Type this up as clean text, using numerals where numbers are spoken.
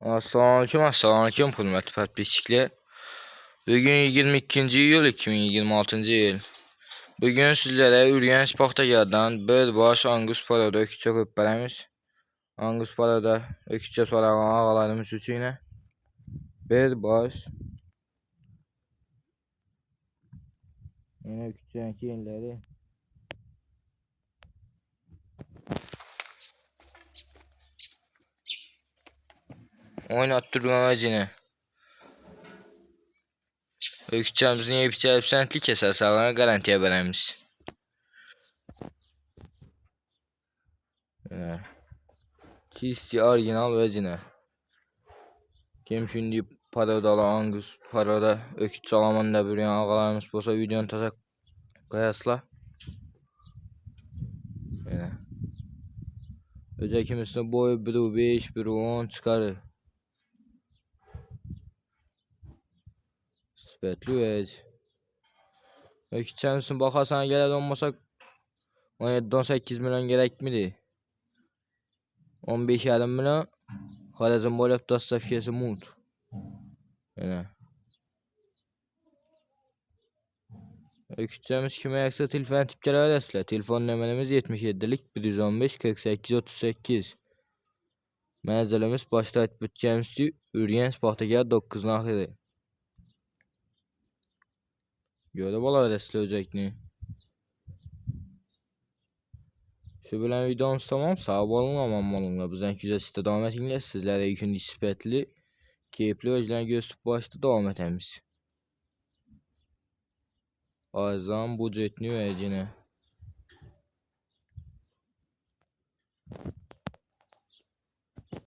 Assalamualaikum, hörmətli podpisçiklər. Bugün 22-ci iyul 2026-cı il. Bugün sizlərə Ürgənc Paxtagardan bir baş Angus Paroda öküzçə köpbələmiz. Angus Paroda öküzçə sorağan ağalarımız üçün bir baş. Yine öküzçənin yeniləri. Oynatdırma acını. Öküzçəmizin yeyib içərib səntli kəsər sağlığına qarantiya verəmiz. Çisti orijinal vəcinə. Kim şimdi parodalı Angus Paroda öküzçə alamanda bir ağalarımız olsa videonu tasak qayasla. Öcəkimizin boyu 1.5, 1.10 çıxarır. Sifətli vəc. Öküzçəmizin baxarsan gələr olmasa 17-18 milyon gərəkmidir. 15-50 milyon xarəcin boyab dastavkası mut. Öküzçəmiz kimi yaksa telefon tipçələr əslə. Telefon nömrəmiz 77'lik 115 48 38. Mənzilimiz Başlayt Bütçəmizdir. Ürgənc Paxtagar 9'un axırı. Görüb olar əslə öcəkni. Şu bilən videomuz tamam. Sağ olun, aman olun. Bizden güzel devam etinlər. Sizlərə yükün sifətli, keyifli özlərini göstərib başda devam etəmiz. Arzan bu cetni ve yine.